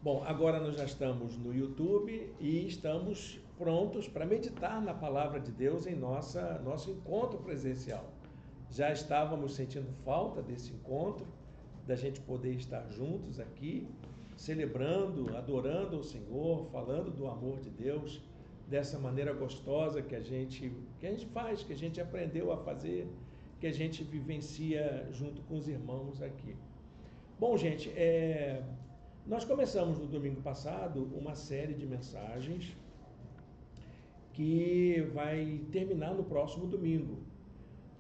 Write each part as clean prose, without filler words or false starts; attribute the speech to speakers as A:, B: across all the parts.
A: Bom, agora nós já estamos no YouTube e estamos prontos para meditar na palavra de Deus em nosso encontro presencial. Já estávamos sentindo falta desse encontro, da gente poder estar juntos aqui, celebrando, adorando o Senhor, falando do amor de Deus, dessa maneira gostosa que a gente faz, que a gente aprendeu a fazer, que a gente vivencia junto com os irmãos aqui. Bom, gente, nós começamos no domingo passado uma série de mensagens que vai terminar no próximo domingo.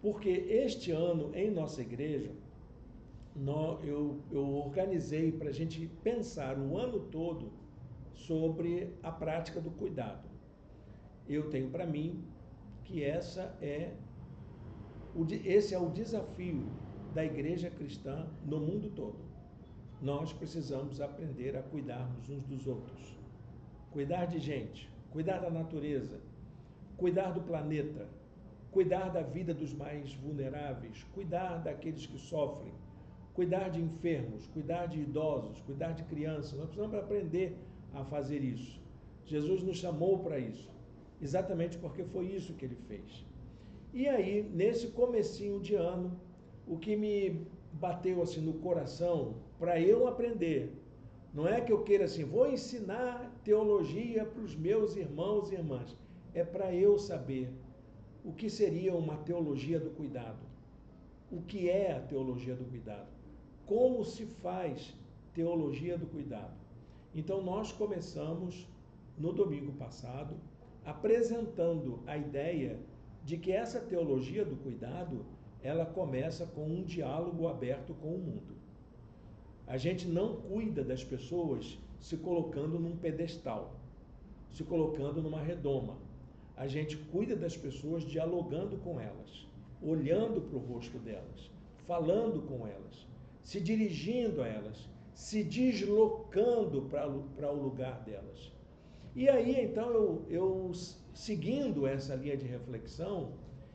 A: Porque este ano, em nossa igreja, eu organizei para a gente pensar o ano todo sobre a prática do cuidado. Eu tenho para mim que esse é o desafio da igreja cristã no mundo todo. Nós precisamos aprender a cuidarmos uns dos outros. Cuidar de gente, cuidar da natureza, cuidar do planeta, cuidar da vida dos mais vulneráveis, cuidar daqueles que sofrem, cuidar de enfermos, cuidar de idosos, cuidar de crianças. Nós precisamos aprender a fazer isso. Jesus nos chamou para isso, exatamente porque foi isso que ele fez. E aí, nesse comecinho de ano, o que me bateu assim no coração para eu aprender, não é que eu queira assim, vou ensinar teologia para os meus irmãos e irmãs, é para eu saber o que seria uma teologia do cuidado, o que é a teologia do cuidado, como se faz teologia do cuidado. Então nós começamos no domingo passado apresentando a ideia de que essa teologia do cuidado, ela começa com um diálogo aberto com o mundo. A gente não cuida das pessoas se colocando num pedestal, se colocando numa redoma. A gente cuida das pessoas dialogando com elas, olhando para o rosto delas, falando com elas, se dirigindo a elas, se deslocando para o lugar delas. E aí, então, eu seguindo essa linha de reflexão,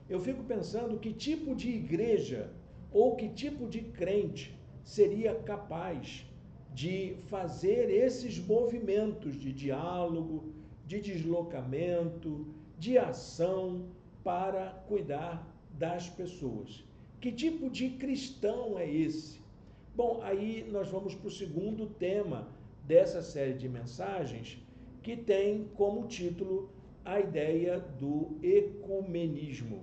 A: eu fico pensando que tipo de igreja ou que tipo de crente seria capaz de fazer esses movimentos de diálogo, de deslocamento, de ação para cuidar das pessoas. Que tipo de cristão é esse? Bom, aí nós vamos para o segundo tema dessa série de mensagens, que tem como título a ideia do ecumenismo.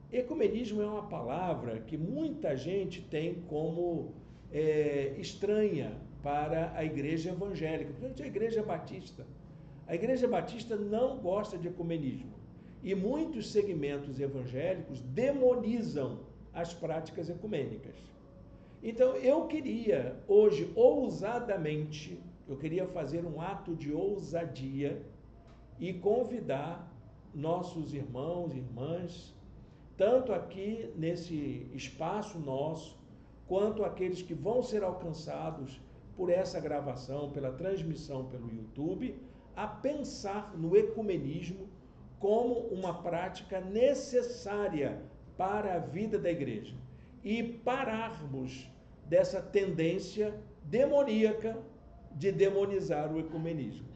A: Ecumenismo é uma palavra que muita gente tem como estranha para a igreja evangélica, principalmente a igreja batista. A igreja batista não gosta de ecumenismo e muitos segmentos evangélicos demonizam as práticas ecumênicas. Então eu queria hoje ousadamente, eu queria fazer um ato de ousadia e convidar nossos irmãos e irmãs, tanto aqui nesse espaço nosso, quanto aqueles que vão ser alcançados por essa gravação, pela transmissão pelo YouTube, a pensar no ecumenismo como uma prática necessária para a vida da igreja e pararmos dessa tendência demoníaca de demonizar o ecumenismo.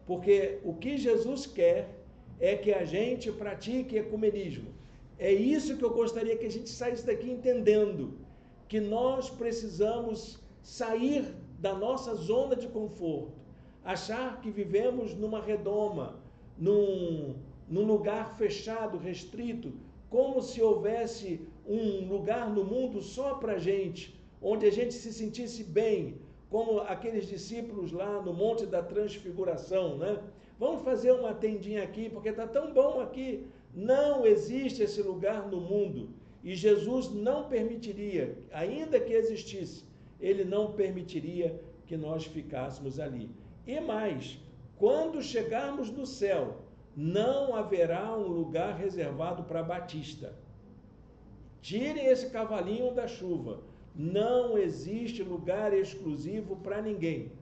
A: Porque o que Jesus quer é que a gente pratique ecumenismo. É isso que eu gostaria que a gente saísse daqui entendendo, que nós precisamos sair da nossa zona de conforto, achar que vivemos numa redoma, num lugar fechado, restrito, como se houvesse um lugar no mundo só para a gente, onde a gente se sentisse bem, como aqueles discípulos lá no Monte da Transfiguração, né? Vamos fazer uma tendinha aqui, porque está tão bom aqui. Não existe esse lugar no mundo. E Jesus não permitiria, ainda que existisse, ele não permitiria que nós ficássemos ali. E mais, quando chegarmos no céu, não haverá um lugar reservado para Batista. Tirem esse cavalinho da chuva. Não existe lugar exclusivo para ninguém.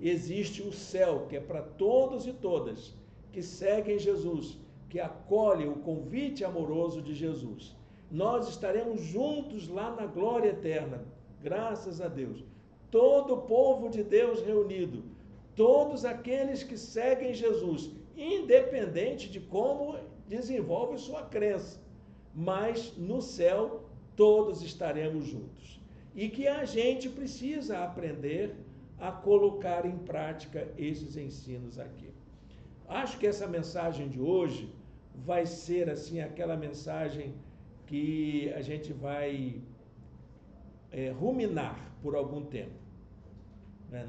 A: Existe o céu, que é para todos e todas que seguem Jesus, que acolhem o convite amoroso de Jesus. Nós estaremos juntos lá na glória eterna, graças a Deus. todo o povo de Deus reunido, todos aqueles que seguem Jesus, independente de como desenvolve sua crença, mas no céu todos estaremos juntos. E que a gente precisa aprender a colocar em prática esses ensinos aqui. Acho que essa mensagem de hoje vai ser assim aquela mensagem que a gente vai ruminar por algum tempo.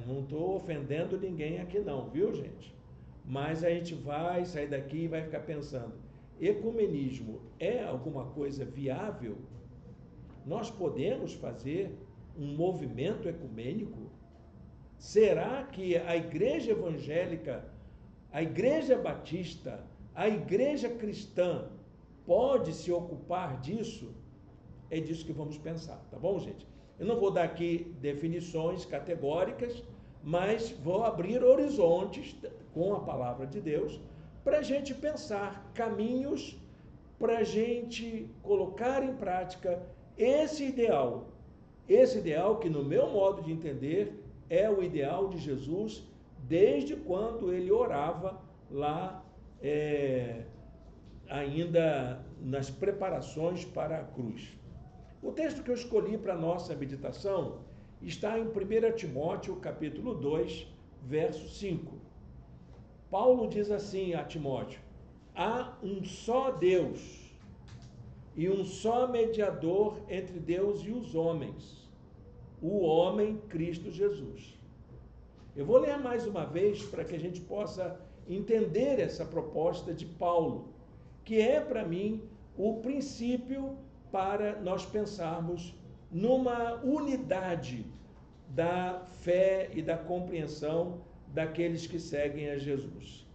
A: Não estou ofendendo ninguém aqui não, viu, gente? Mas a gente vai sair daqui e vai ficar pensando, ecumenismo é alguma coisa viável? Nós podemos fazer um movimento ecumênico? Será que a igreja evangélica, a igreja batista, a igreja cristã pode se ocupar disso? É disso que vamos pensar, tá bom, gente? Eu não vou dar aqui definições categóricas, mas vou abrir horizontes com a palavra de Deus para a gente pensar caminhos para a gente colocar em prática esse ideal que, no meu modo de entender, é o ideal de Jesus desde quando ele orava lá, ainda nas preparações para a cruz. O texto que eu escolhi para a nossa meditação está em 1 Timóteo, capítulo 2, verso 5. Paulo diz assim a Timóteo: há um só Deus e um só mediador entre Deus e os homens, o homem Cristo Jesus. Eu vou ler mais uma vez para que a gente possa entender essa proposta de Paulo, que é para mim o princípio para nós pensarmos numa unidade da fé e da compreensão daqueles que seguem a Jesus.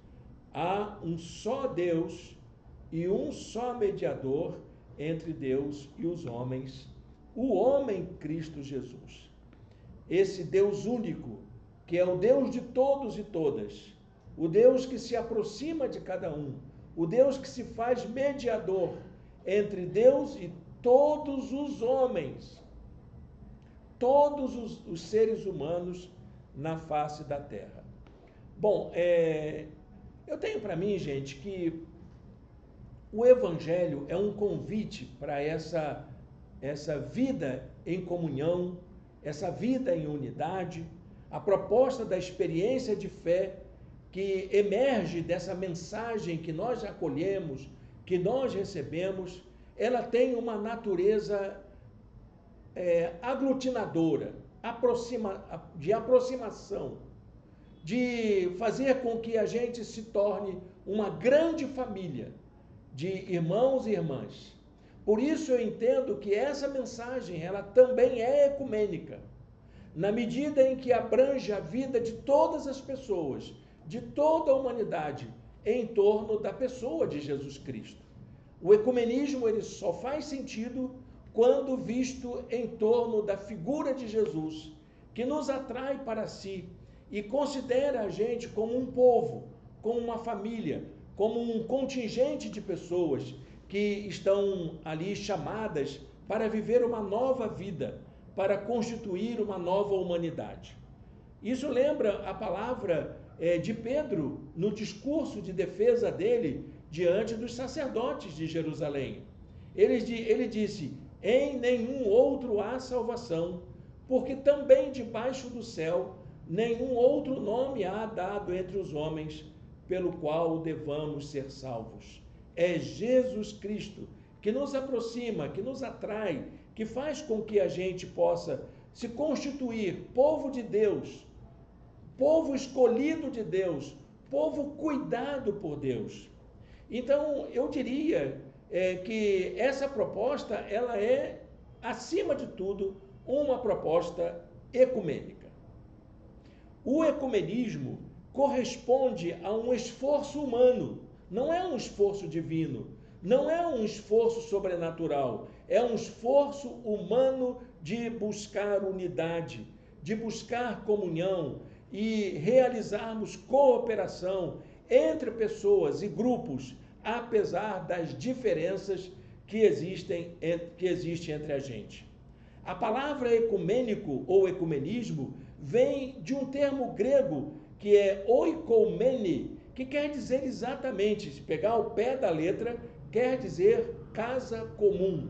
A: Há um só Deus e um só mediador entre Deus e os homens, o homem Cristo Jesus. Esse Deus único, que é o Deus de todos e todas, o Deus que se aproxima de cada um, o Deus que se faz mediador entre Deus e todos os homens, todos os seres humanos na face da terra. Bom, eu tenho para mim, gente, que o Evangelho é um convite para essa vida em comunhão, essa vida em unidade, a proposta da experiência de fé que emerge dessa mensagem que nós acolhemos, que nós recebemos. Ela tem uma natureza aglutinadora, de aproximação, de fazer com que a gente se torne uma grande família de irmãos e irmãs. Por isso eu entendo que essa mensagem, ela também é ecumênica, na medida em que abrange a vida de todas as pessoas, de toda a humanidade, em torno da pessoa de Jesus Cristo. O ecumenismo ele só faz sentido quando visto em torno da figura de Jesus, que nos atrai para si e considera a gente como um povo, como uma família, como um contingente de pessoas que estão ali chamadas para viver uma nova vida, para constituir uma nova humanidade. Isso lembra a palavra de Pedro no discurso de defesa dele diante dos sacerdotes de Jerusalém. Ele disse: em nenhum outro há salvação, porque também debaixo do céu nenhum outro nome há dado entre os homens pelo qual devamos ser salvos. É Jesus Cristo que nos aproxima, que nos atrai, que faz com que a gente possa se constituir povo de Deus, povo escolhido de Deus, povo cuidado por Deus. Então, eu diria que essa proposta, ela é, acima de tudo, uma proposta ecumênica. O ecumenismo corresponde a um esforço humano, não é um esforço divino, não é um esforço sobrenatural, é um esforço humano de buscar unidade, de buscar comunhão e realizarmos cooperação entre pessoas e grupos, apesar das diferenças que existem entre a gente. A palavra ecumênico ou ecumenismo vem de um termo grego que é oikoumene, que quer dizer exatamente, se pegar o pé da letra, quer dizer casa comum,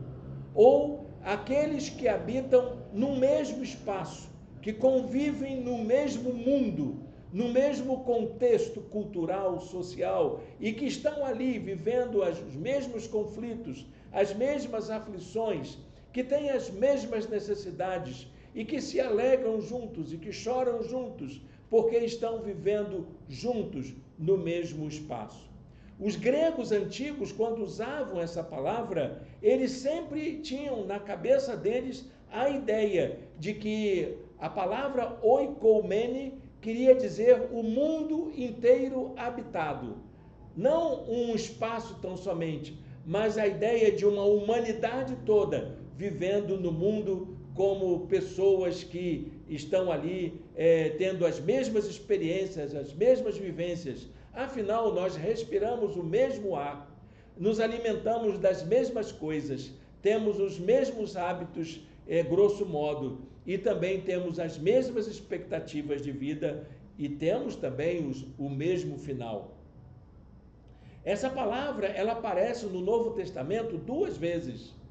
A: ou aqueles que habitam no mesmo espaço, que convivem no mesmo mundo, no mesmo contexto cultural, social, e que estão ali vivendo os mesmos conflitos, as mesmas aflições, que têm as mesmas necessidades e que se alegram juntos e que choram juntos, porque estão vivendo juntos no mesmo espaço. Os gregos antigos, quando usavam essa palavra, eles sempre tinham na cabeça deles a ideia de que a palavra oikoumene queria dizer o mundo inteiro habitado. Não um espaço tão somente, mas a ideia de uma humanidade toda vivendo no mundo como pessoas que estão ali tendo as mesmas experiências, as mesmas vivências. Afinal, nós respiramos o mesmo ar, nos alimentamos das mesmas coisas, temos os mesmos hábitos, grosso modo, e também temos as mesmas expectativas de vida e temos também o mesmo final. Essa palavra, ela aparece no Novo Testamento 2 vezes.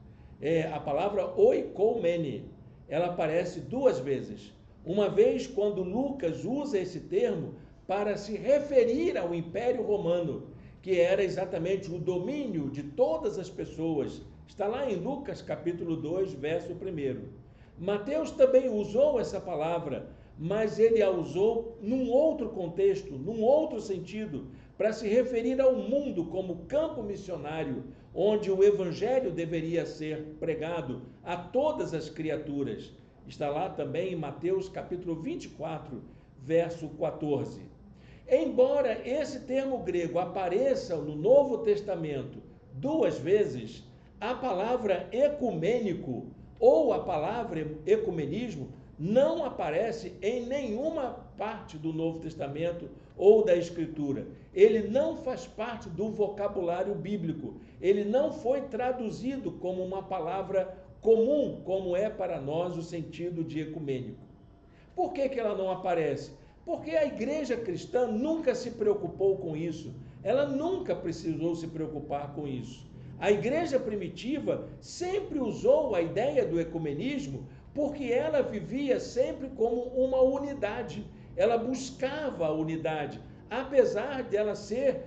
A: A palavra oikoumene, ela aparece 2 vezes. Uma vez quando Lucas usa esse termo para se referir ao Império Romano, que era exatamente o domínio de todas as pessoas. Está lá em Lucas capítulo 2, verso 1. Mateus também usou essa palavra, mas ele a usou num outro contexto, num outro sentido, para se referir ao mundo como campo missionário, onde o evangelho deveria ser pregado a todas as criaturas. Está lá também em Mateus capítulo 24, verso 14. Embora esse termo grego apareça no Novo Testamento 2 vezes, a palavra ecumênico ou a palavra ecumenismo não aparece em nenhuma parte do Novo Testamento ou da Escritura. Ele não faz parte do vocabulário bíblico. Ele não foi traduzido como uma palavra comum, como é para nós o sentido de ecumênico. Por que ela não aparece? Porque a igreja cristã nunca se preocupou com isso. Ela nunca precisou se preocupar com isso. A igreja primitiva sempre usou a ideia do ecumenismo porque ela vivia sempre como uma unidade. Ela buscava a unidade, apesar de ela ser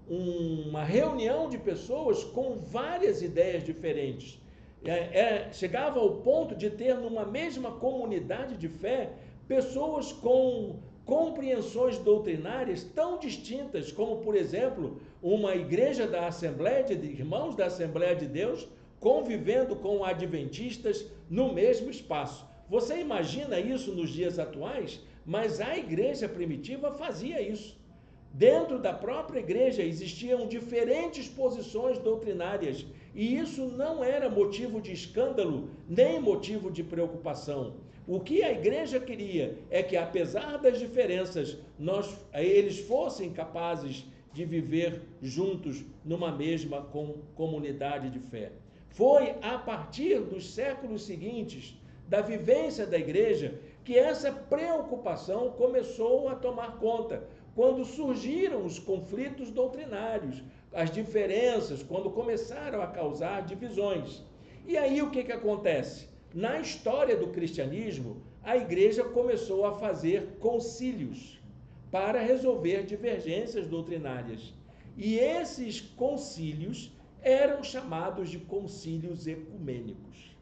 A: uma reunião de pessoas com várias ideias diferentes. Chegava ao ponto de ter numa mesma comunidade de fé pessoas com compreensões doutrinárias tão distintas como, por exemplo, uma igreja da Assembleia de Irmãos da Assembleia de Deus convivendo com adventistas no mesmo espaço. Você imagina isso nos dias atuais? Mas a igreja primitiva fazia isso. Dentro da própria igreja existiam diferentes posições doutrinárias e isso não era motivo de escândalo nem motivo de preocupação. O que a igreja queria é que, apesar das diferenças, eles fossem capazes de viver juntos numa mesma comunidade de fé. Foi a partir dos séculos seguintes, da vivência da igreja, que essa preocupação começou a tomar conta, quando surgiram os conflitos doutrinários, as diferenças, quando começaram a causar divisões. E aí o que acontece? Na história do cristianismo, a igreja começou a fazer concílios para resolver divergências doutrinárias. E esses concílios eram chamados de concílios ecumênicos.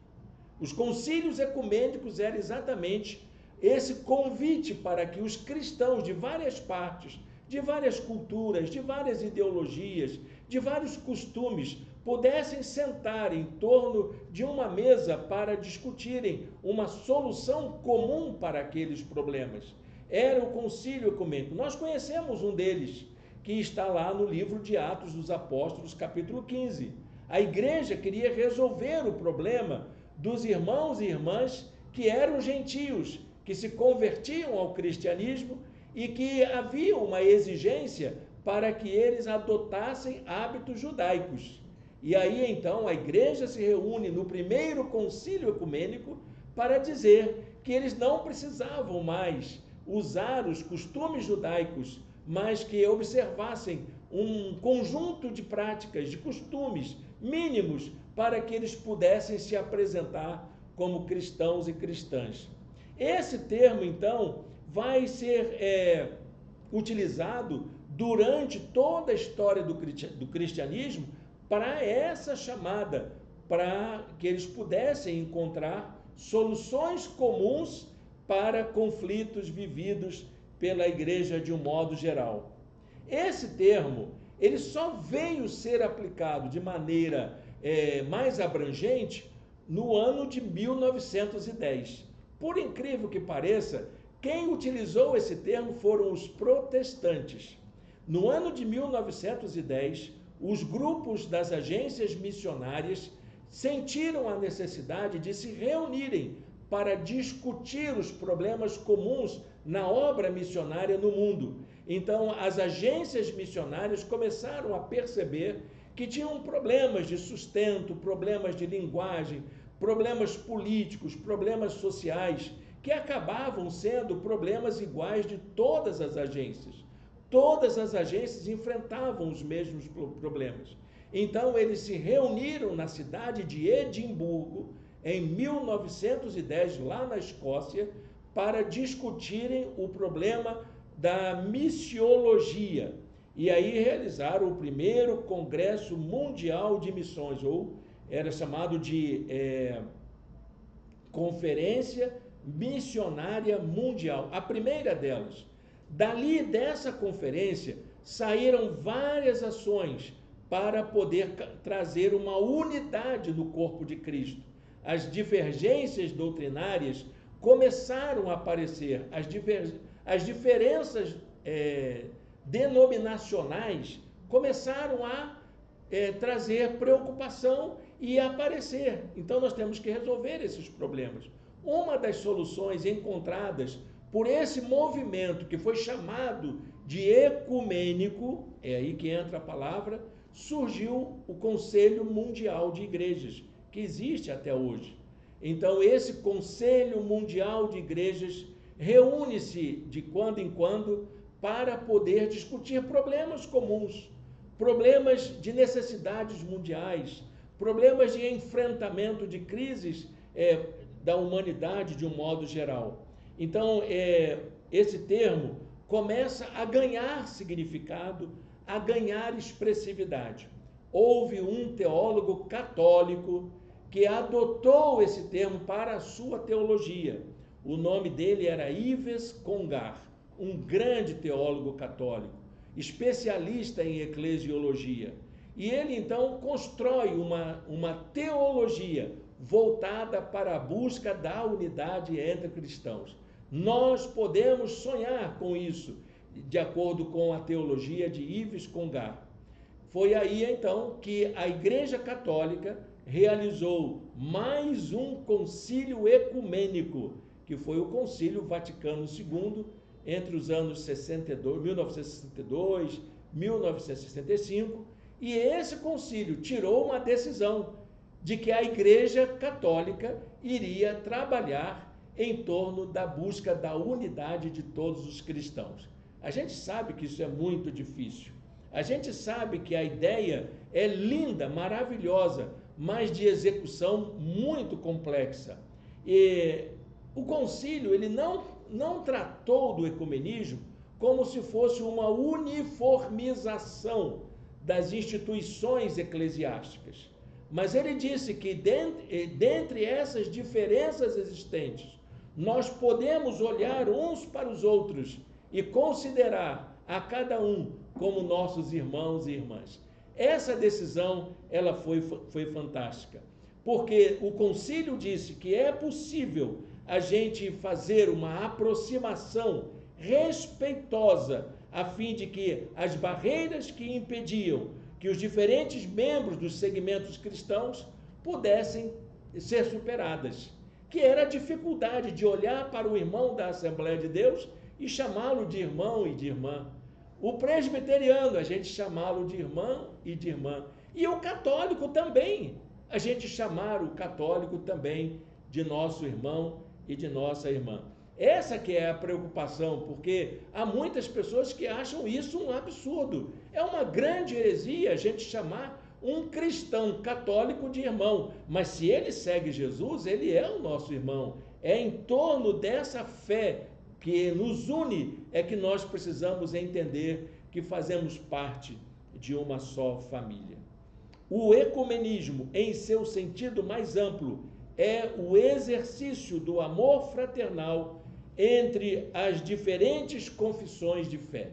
A: Os concílios ecumênicos eram exatamente esse convite para que os cristãos de várias partes, de várias culturas, de várias ideologias, de vários costumes, pudessem sentar em torno de uma mesa para discutirem uma solução comum para aqueles problemas. Era o concílio ecumênico. Nós conhecemos um deles, que está lá no livro de Atos dos Apóstolos, capítulo 15. A igreja queria resolver o problema dos irmãos e irmãs que eram gentios, que se convertiam ao cristianismo e que havia uma exigência para que eles adotassem hábitos judaicos. E aí então a igreja se reúne no primeiro concílio ecumênico para dizer que eles não precisavam mais usar os costumes judaicos, mas que observassem um conjunto de práticas, de costumes mínimos para que eles pudessem se apresentar como cristãos e cristãs. Esse termo, então, vai ser utilizado durante toda a história do cristianismo para essa chamada, para que eles pudessem encontrar soluções comuns para conflitos vividos pela igreja de um modo geral. Esse termo, ele só veio ser aplicado de maneira mais abrangente no ano de 1910. Por incrível que pareça, quem utilizou esse termo foram os protestantes. No ano de 1910, os grupos das agências missionárias sentiram a necessidade de se reunirem para discutir os problemas comuns na obra missionária no mundo. Então, as agências missionárias começaram a perceber que tinham problemas de sustento, problemas de linguagem, problemas políticos, problemas sociais, que acabavam sendo problemas iguais de todas as agências. Todas as agências enfrentavam os mesmos problemas. Então, eles se reuniram na cidade de Edimburgo, em 1910, lá na Escócia, para discutirem o problema da missiologia. E aí realizaram o primeiro Congresso Mundial de Missões, ou era chamado de Conferência Missionária Mundial, a primeira delas. Dali dessa conferência saíram várias ações para poder trazer uma unidade no corpo de Cristo. As divergências doutrinárias começaram a aparecer, as diferenças denominacionais começaram a trazer preocupação e aparecer. Então nós temos que resolver esses problemas. Uma das soluções encontradas por esse movimento que foi chamado de ecumênico, é aí que entra a palavra, surgiu o Conselho Mundial de Igrejas, que existe até hoje. Então esse Conselho Mundial de Igrejas reúne-se de quando em quando para poder discutir problemas comuns, problemas de necessidades mundiais, problemas de enfrentamento de crises da humanidade de um modo geral. Então, esse termo começa a ganhar significado, a ganhar expressividade. Houve um teólogo católico que adotou esse termo para a sua teologia. O nome dele era Yves Congar, um grande teólogo católico, especialista em eclesiologia. E ele, então, constrói uma teologia voltada para a busca da unidade entre cristãos. Nós podemos sonhar com isso, de acordo com a teologia de Yves Congar. Foi aí, então, que a Igreja Católica realizou mais um concílio ecumênico, que foi o Concílio Vaticano II, entre os anos 1962, 1965, e esse concílio tirou uma decisão de que a Igreja Católica iria trabalhar em torno da busca da unidade de todos os cristãos. A gente sabe que isso é muito difícil. A gente sabe que a ideia é linda, maravilhosa, mas de execução muito complexa. E o concílio, ele não tratou do ecumenismo como se fosse uma uniformização das instituições eclesiásticas. Mas ele disse que dentre essas diferenças existentes, nós podemos olhar uns para os outros e considerar a cada um como nossos irmãos e irmãs. Essa decisão, ela foi fantástica, porque o concílio disse que é possível a gente fazer uma aproximação respeitosa, a fim de que as barreiras que impediam que os diferentes membros dos segmentos cristãos pudessem ser superadas, que era a dificuldade de olhar para o irmão da Assembleia de Deus e chamá-lo de irmão e de irmã. O presbiteriano, a gente chamá-lo de irmão e de irmã. E o católico também, a gente chamar o católico também de nosso irmão e de nossa irmã. Essa que é a preocupação, porque há muitas pessoas que acham isso um absurdo. É uma grande heresia a gente chamar um cristão católico de irmão, mas se ele segue Jesus, ele é o nosso irmão. É em torno dessa fé que nos une é que nós precisamos entender que fazemos parte de uma só família. O ecumenismo, em seu sentido mais amplo, é o exercício do amor fraternal entre as diferentes confissões de fé.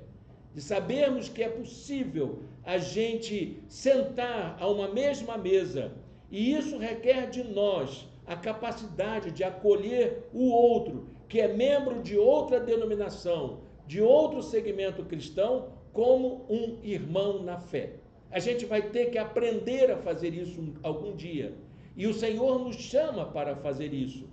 A: De sabermos que é possível a gente sentar a uma mesma mesa, e isso requer de nós a capacidade de acolher o outro, que é membro de outra denominação, de outro segmento cristão, como um irmão na fé. A gente vai ter que aprender a fazer isso algum dia. E o Senhor nos chama para fazer isso.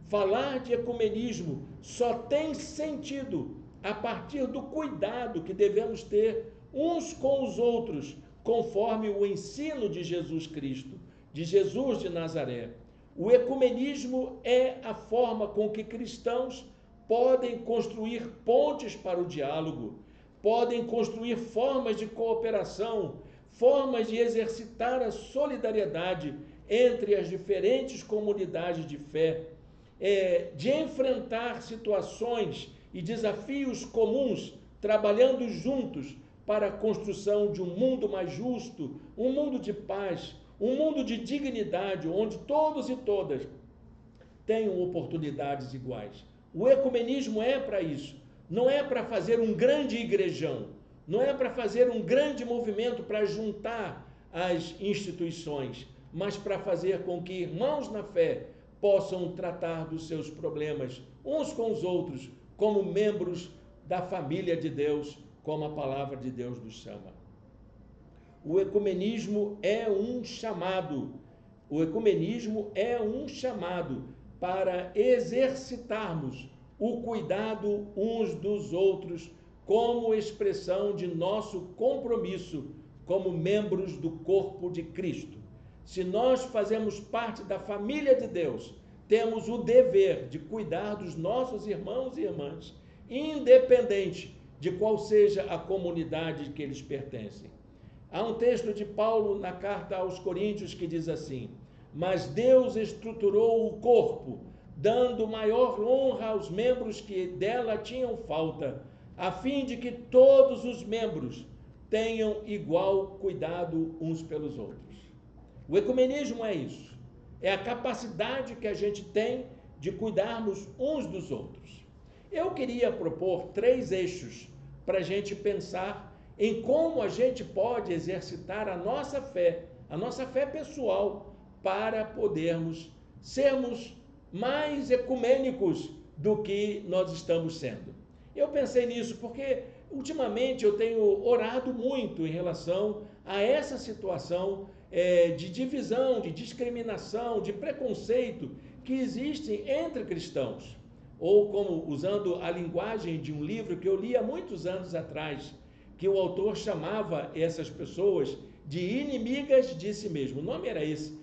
A: Falar de ecumenismo só tem sentido a partir do cuidado que devemos ter uns com os outros, conforme o ensino de Jesus Cristo, de Jesus de Nazaré. O ecumenismo é a forma com que cristãos podem construir pontes para o diálogo, podem construir formas de cooperação, formas de exercitar a solidariedade entre as diferentes comunidades de fé, de enfrentar situações e desafios comuns, trabalhando juntos para a construção de um mundo mais justo, um mundo de paz, um mundo de dignidade, onde todos e todas tenham oportunidades iguais. O ecumenismo é para isso, não é para fazer um grande igrejão, não é para fazer um grande movimento para juntar as instituições, mas para fazer com que irmãos na fé possam tratar dos seus problemas uns com os outros, como membros da família de Deus, como a palavra de Deus nos chama. O ecumenismo é um chamado para exercitarmos o cuidado uns dos outros como expressão de nosso compromisso como membros do corpo de Cristo. Se nós fazemos parte da família de Deus, temos o dever de cuidar dos nossos irmãos e irmãs, independente de qual seja a comunidade que eles pertencem. Há um texto de Paulo na carta aos Coríntios que diz assim: mas Deus estruturou o corpo, dando maior honra aos membros que dela tinham falta, a fim de que todos os membros tenham igual cuidado uns pelos outros. O ecumenismo é isso, é a capacidade que a gente tem de cuidarmos uns dos outros. Eu queria propor 3 eixos para a gente pensar em como a gente pode exercitar a nossa fé pessoal, para podermos sermos mais ecumênicos do que nós estamos sendo. Eu pensei nisso porque ultimamente eu tenho orado muito em relação a essa situação de divisão, de discriminação, de preconceito que existem entre cristãos. Ou como, usando a linguagem de um livro que eu li há muitos anos atrás, que o autor chamava essas pessoas de inimigas de si mesmo. O nome era esse,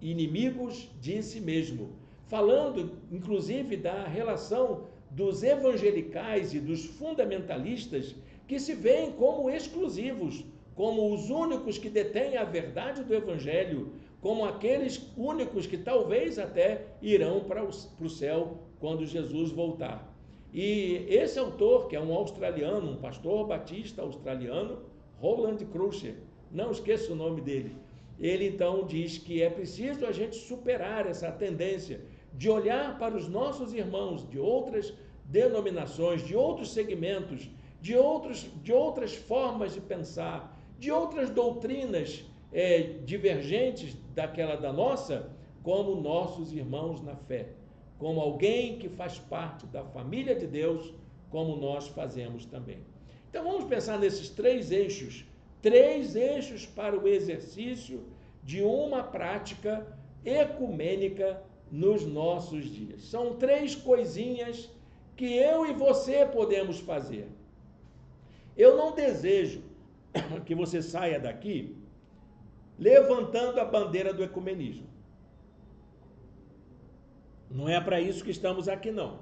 A: inimigos de si mesmo. Falando, inclusive, da relação dos evangelicais e dos fundamentalistas que se veem como exclusivos, como os únicos que detêm a verdade do evangelho, como aqueles únicos que talvez até irão para o céu quando Jesus voltar. E esse autor, que é um australiano, um pastor batista australiano, Roland Crusher, não esqueça o nome dele, ele então diz que é preciso a gente superar essa tendência de olhar para os nossos irmãos de outras denominações, de outros segmentos, de outras formas de pensar, de outras doutrinas divergentes daquela da nossa, como nossos irmãos na fé, como alguém que faz parte da família de Deus, como nós fazemos também. Então vamos pensar nesses 3 eixos para o exercício de uma prática ecumênica nos nossos dias. São 3 coisinhas que eu e você podemos fazer. Eu não desejo que você saia daqui levantando a bandeira do ecumenismo. Não é para isso que estamos aqui, não.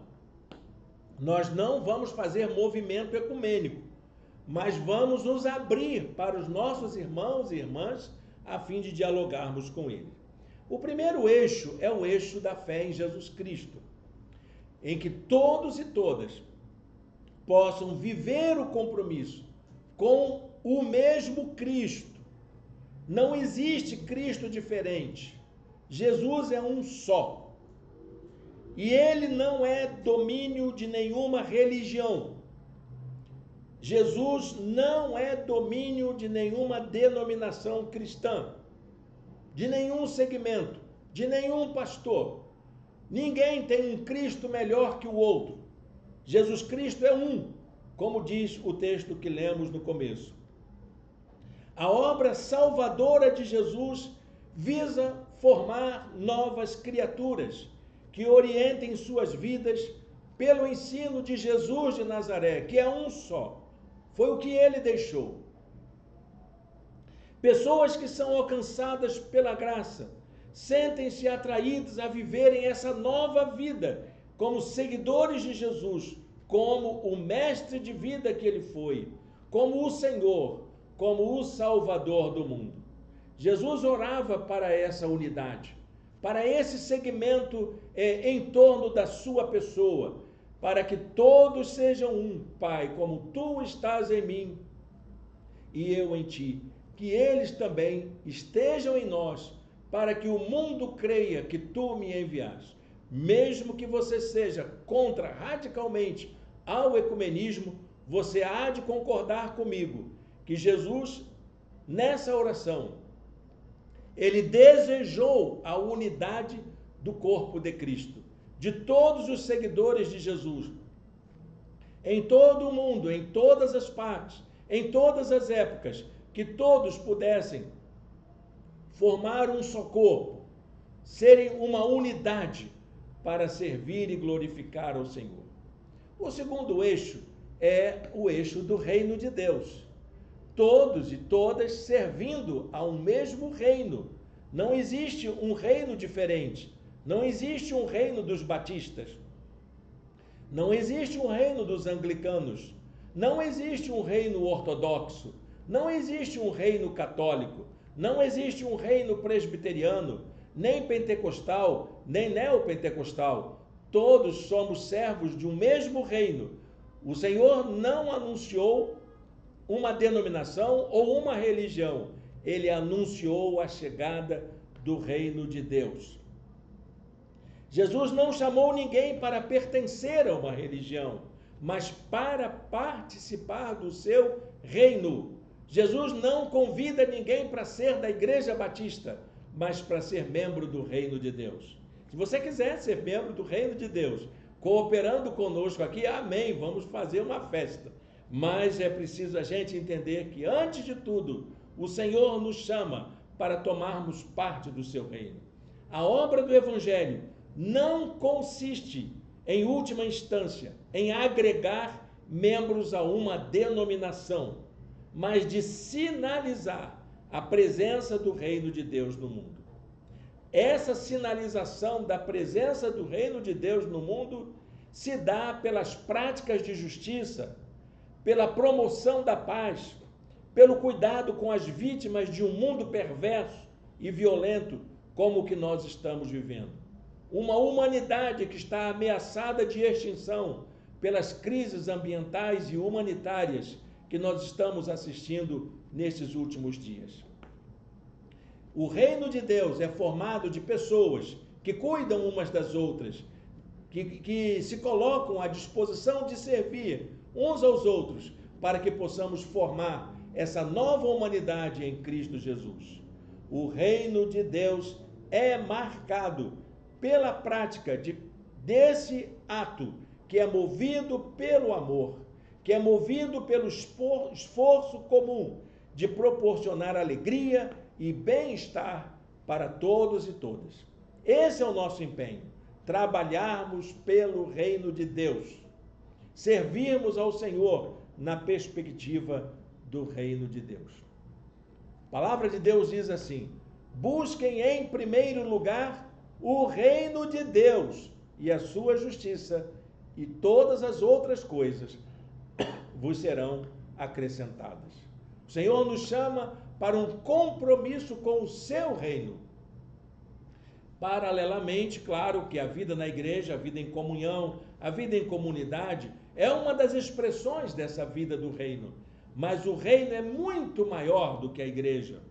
A: Nós não vamos fazer movimento ecumênico, mas vamos nos abrir para os nossos irmãos e irmãs a fim de dialogarmos com eles. O primeiro eixo é o eixo da fé em Jesus Cristo, em que todos e todas possam viver o compromisso com o mesmo Cristo. Não existe Cristo diferente. Jesus é um só. E ele não é domínio de nenhuma religião. Jesus não é domínio de nenhuma denominação cristã, de nenhum segmento, de nenhum pastor. Ninguém tem um Cristo melhor que o outro. Jesus Cristo é um, como diz o texto que lemos no começo. A obra salvadora de Jesus visa formar novas criaturas que orientem suas vidas pelo ensino de Jesus de Nazaré, que é um só. Foi o que ele deixou. Pessoas que são alcançadas pela graça sentem-se atraídas a viverem essa nova vida como seguidores de Jesus, como o mestre de vida que ele foi, como o Senhor, como o Salvador do mundo. Jesus orava para essa unidade, para esse segmento em torno da sua pessoa, para que todos sejam um, Pai, como tu estás em mim e eu em ti, que eles também estejam em nós, para que o mundo creia que tu me enviaste. Mesmo que você seja contra radicalmente ao ecumenismo, você há de concordar comigo que Jesus, nessa oração, ele desejou a unidade do corpo de Cristo, de todos os seguidores de Jesus, em todo o mundo, em todas as partes, em todas as épocas, que todos pudessem formar um só corpo, serem uma unidade para servir e glorificar ao Senhor. O segundo eixo é o eixo do reino de Deus. Todos e todas servindo a um mesmo reino. Não existe um reino diferente. Não existe um reino dos batistas. Não existe um reino dos anglicanos. Não existe um reino ortodoxo. Não existe um reino católico. Não existe um reino presbiteriano, nem pentecostal, nem neopentecostal. Todos somos servos de um mesmo reino. O Senhor não anunciou uma denominação ou uma religião. Ele anunciou a chegada do reino de Deus. Jesus não chamou ninguém para pertencer a uma religião, mas para participar do seu reino. Jesus não convida ninguém para ser da Igreja Batista, mas para ser membro do reino de Deus. Se você quiser ser membro do reino de Deus, cooperando conosco aqui, amém, vamos fazer uma festa. Mas é preciso a gente entender que, antes de tudo, o Senhor nos chama para tomarmos parte do seu reino. A obra do Evangelho não consiste, em última instância, em agregar membros a uma denominação, mas de sinalizar a presença do reino de Deus no mundo. Essa sinalização da presença do reino de Deus no mundo se dá pelas práticas de justiça, pela promoção da paz, pelo cuidado com as vítimas de um mundo perverso e violento como o que nós estamos vivendo. Uma humanidade que está ameaçada de extinção pelas crises ambientais e humanitárias que nós estamos assistindo nesses últimos dias. O reino de Deus é formado de pessoas que cuidam umas das outras, que se colocam à disposição de servir uns aos outros, para que possamos formar essa nova humanidade em Cristo Jesus. O reino de Deus é marcado pela prática desse ato, que é movido pelo amor, que é movido pelo esforço comum de proporcionar alegria e bem-estar para todos e todas. Esse é o nosso empenho, trabalharmos pelo reino de Deus, servirmos ao Senhor na perspectiva do reino de Deus. palavra de Deus diz assim: busquem em primeiro lugar o reino de Deus e a sua justiça, e todas as outras coisas vos serão acrescentadas. O Senhor nos chama para um compromisso com o seu reino. Paralelamente, claro que a vida na igreja, a vida em comunhão, a vida em comunidade é uma das expressões dessa vida do reino. Mas o reino é muito maior do que a igreja.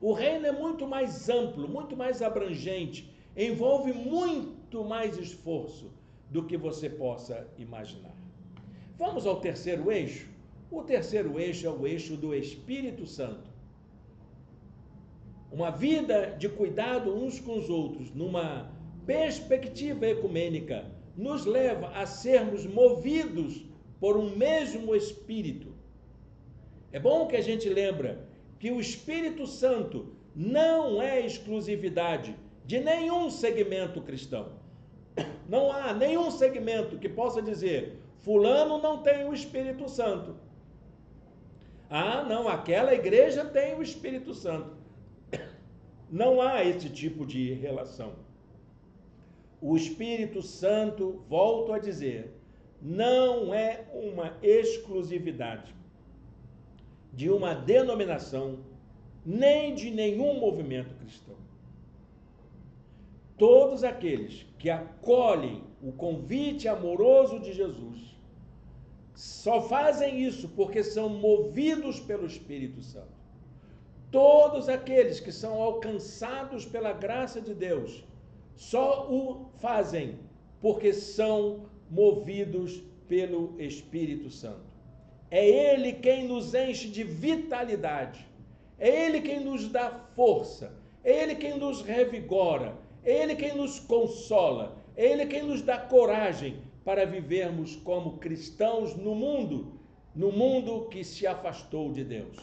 A: O reino é muito mais amplo, muito mais abrangente, envolve muito mais esforço do que você possa imaginar. Vamos ao terceiro eixo? O terceiro eixo é o eixo do Espírito Santo. Uma vida de cuidado uns com os outros, numa perspectiva ecumênica, nos leva a sermos movidos por um mesmo Espírito. É bom que a gente lembra que o Espírito Santo não é exclusividade de nenhum segmento cristão. Não há nenhum segmento que possa dizer: fulano não tem o Espírito Santo. Ah, não, aquela igreja tem o Espírito Santo. Não há esse tipo de relação. O Espírito Santo, volto a dizer, não é uma exclusividade de uma denominação, nem de nenhum movimento cristão. Todos aqueles que acolhem o convite amoroso de Jesus só fazem isso porque são movidos pelo Espírito Santo. Todos aqueles que são alcançados pela graça de Deus só o fazem porque são movidos pelo Espírito Santo. É Ele quem nos enche de vitalidade, é Ele quem nos dá força, é Ele quem nos revigora, é Ele quem nos consola, é Ele quem nos dá coragem para vivermos como cristãos no mundo que se afastou de Deus.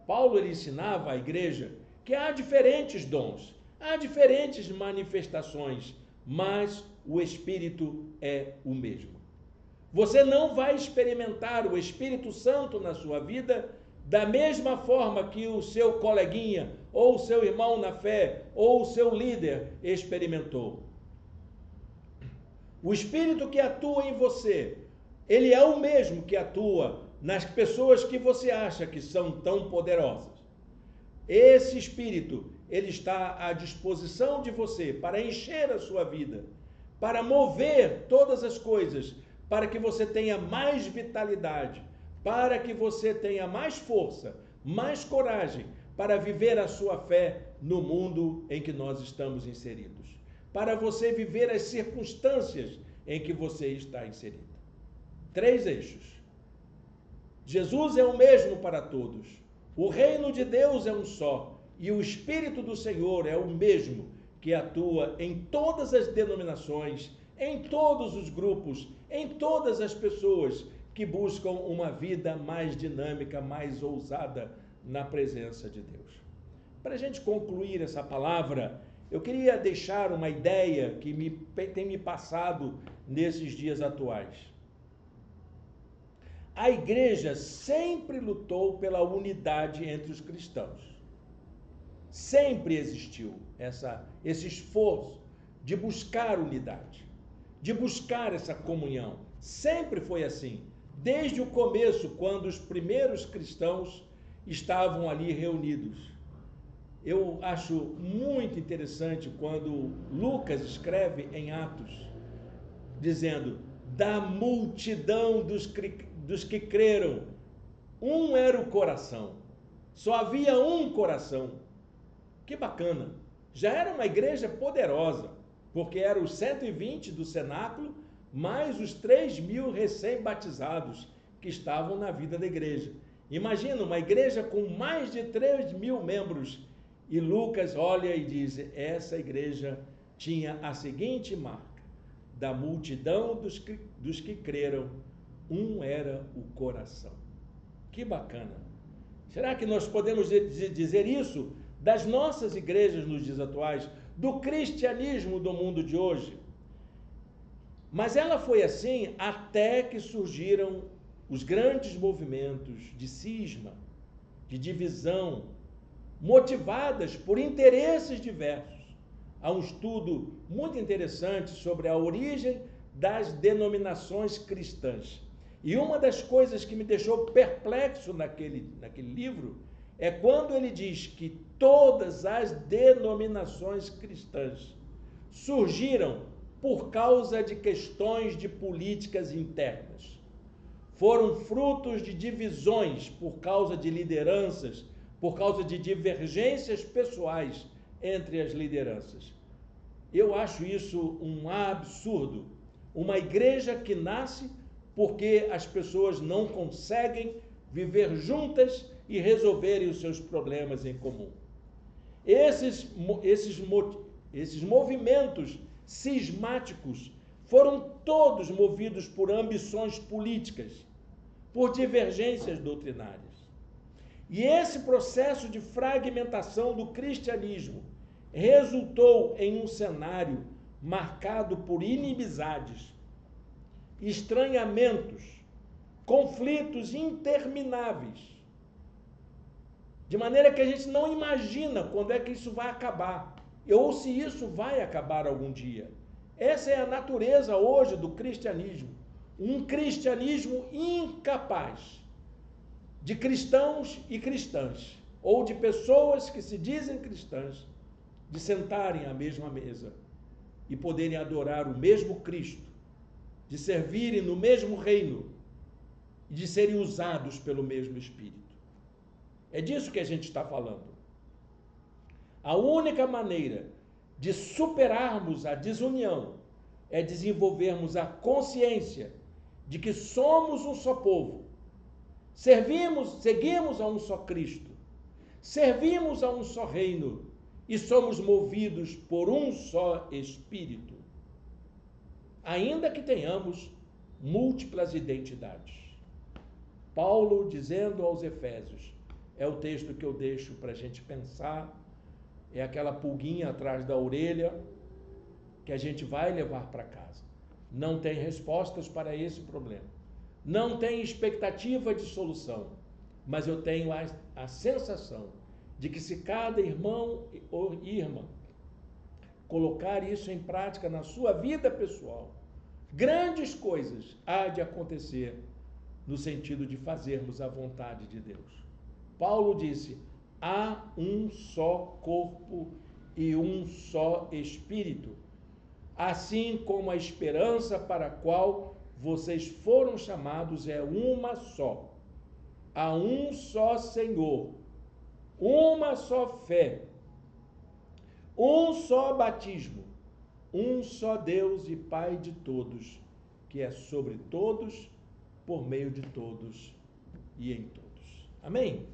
A: Paulo ele ensinava à igreja que há diferentes dons, há diferentes manifestações, mas o Espírito é o mesmo. Você não vai experimentar o Espírito Santo na sua vida da mesma forma que o seu coleguinha, ou o seu irmão na fé, ou o seu líder experimentou. O Espírito que atua em você, ele é o mesmo que atua nas pessoas que você acha que são tão poderosas. Esse Espírito, ele está à disposição de você para encher a sua vida, para mover todas as coisas, para que você tenha mais vitalidade, para que você tenha mais força, mais coragem para viver a sua fé no mundo em que nós estamos inseridos, para você viver as circunstâncias em que você está inserido. 3 eixos. Jesus é o mesmo para todos. O reino de Deus é um só, e o Espírito do Senhor é o mesmo que atua em todas as denominações, em todos os grupos, em todas as pessoas que buscam uma vida mais dinâmica, mais ousada na presença de Deus. Para a gente concluir essa palavra, eu queria deixar uma ideia que tem me passado nesses dias atuais. A igreja sempre lutou pela unidade entre os cristãos. Sempre existiu esse esforço de buscar unidade, de buscar essa comunhão. Sempre foi assim, desde o começo, quando os primeiros cristãos estavam ali reunidos. Eu acho muito interessante quando Lucas escreve em Atos, dizendo: da multidão dos que creram, um era o coração. Só havia um coração. Que bacana! Já era uma igreja poderosa, porque eram os 120 do cenáculo, mais os 3.000 recém-batizados que estavam na vida da igreja. Imagina uma igreja com mais de 3.000 membros. E Lucas olha e diz: essa igreja tinha a seguinte marca: da multidão dos que creram, um era o coração. Que bacana! Será que nós podemos dizer isso das nossas igrejas nos dias atuais, do cristianismo do mundo de hoje? Mas ela foi assim até que surgiram os grandes movimentos de cisma, de divisão, motivadas por interesses diversos. Há um estudo muito interessante sobre a origem das denominações cristãs. E uma das coisas que me deixou perplexo naquele livro é quando ele diz que todas as denominações cristãs surgiram por causa de questões de políticas internas. Foram frutos de divisões por causa de lideranças, por causa de divergências pessoais entre as lideranças. Eu acho isso um absurdo. Uma igreja que nasce porque as pessoas não conseguem viver juntas e resolverem os seus problemas em comum. Esses movimentos cismáticos foram todos movidos por ambições políticas, por divergências doutrinárias. E esse processo de fragmentação do cristianismo resultou em um cenário marcado por inimizades, estranhamentos, conflitos intermináveis, de maneira que a gente não imagina quando é que isso vai acabar, ou se isso vai acabar algum dia. Essa é a natureza hoje do cristianismo, um cristianismo incapaz de cristãos e cristãs, ou de pessoas que se dizem cristãs, de sentarem à mesma mesa e poderem adorar o mesmo Cristo, de servirem no mesmo reino e de serem usados pelo mesmo Espírito. É disso que a gente está falando. A única maneira de superarmos a desunião é desenvolvermos a consciência de que somos um só povo, seguimos a um só Cristo, servimos a um só reino e somos movidos por um só Espírito, ainda que tenhamos múltiplas identidades. Paulo, dizendo aos Efésios, é o texto que eu deixo para a gente pensar, é aquela pulguinha atrás da orelha que a gente vai levar para casa. Não tem respostas para esse problema. Não tem expectativa de solução, mas eu tenho a sensação de que se cada irmão ou irmã colocar isso em prática na sua vida pessoal, grandes coisas há de acontecer no sentido de fazermos a vontade de Deus. Paulo disse, há um só corpo e um só Espírito, assim como a esperança para a qual vocês foram chamados é uma só. Há um só Senhor, uma só fé, um só batismo, um só Deus e Pai de todos, que é sobre todos, por meio de todos e em todos. Amém?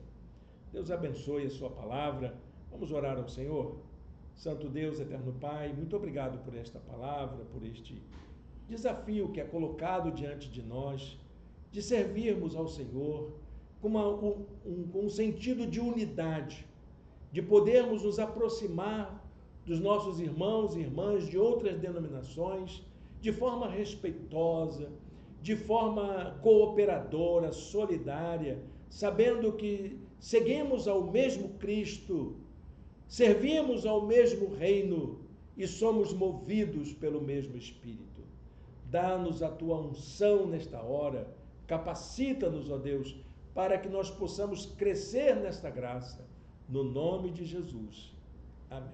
A: Deus abençoe a sua palavra. Vamos orar ao Senhor? Santo Deus, eterno Pai, muito obrigado por esta palavra, por este desafio que é colocado diante de nós, de servirmos ao Senhor com um sentido de unidade, de podermos nos aproximar dos nossos irmãos e irmãs de outras denominações, de forma respeitosa, de forma cooperadora, solidária, sabendo que seguimos ao mesmo Cristo, servimos ao mesmo reino e somos movidos pelo mesmo Espírito. Dá-nos a tua unção nesta hora, capacita-nos, ó Deus, para que nós possamos crescer nesta graça, no nome de Jesus. Amém.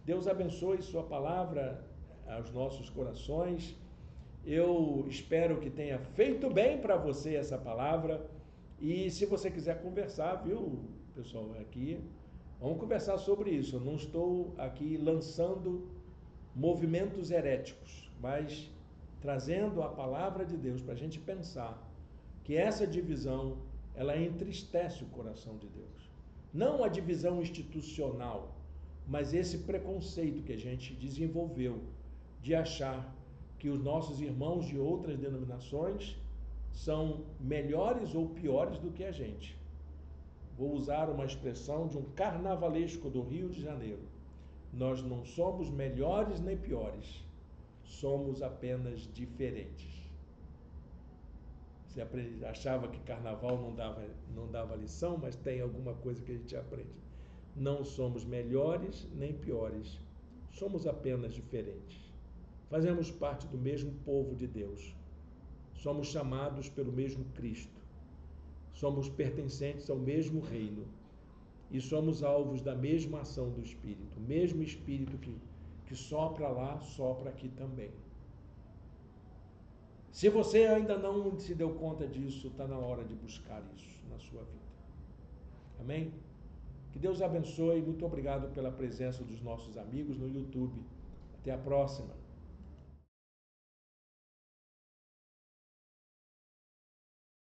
A: Deus abençoe sua palavra aos nossos corações. Eu espero que tenha feito bem para você essa palavra. E se você quiser conversar, viu, pessoal, aqui, vamos conversar sobre isso. Eu não estou aqui lançando movimentos heréticos, mas trazendo a palavra de Deus para a gente pensar que essa divisão, ela entristece o coração de Deus. Não a divisão institucional, mas esse preconceito que a gente desenvolveu de achar que os nossos irmãos de outras denominações são melhores ou piores do que a gente. Vou usar uma expressão de um carnavalesco do Rio de Janeiro. Nós não somos melhores nem piores, somos apenas diferentes. Você achava que carnaval não dava lição, mas tem alguma coisa que a gente aprende. Não somos melhores nem piores, somos apenas diferentes. Fazemos parte do mesmo povo de Deus. Somos chamados pelo mesmo Cristo. Somos pertencentes ao mesmo reino. E somos alvos da mesma ação do Espírito. O mesmo Espírito que sopra lá, sopra aqui também. Se você ainda não se deu conta disso, está na hora de buscar isso na sua vida. Amém? Que Deus abençoe. Muito obrigado pela presença dos nossos amigos no YouTube. Até a próxima.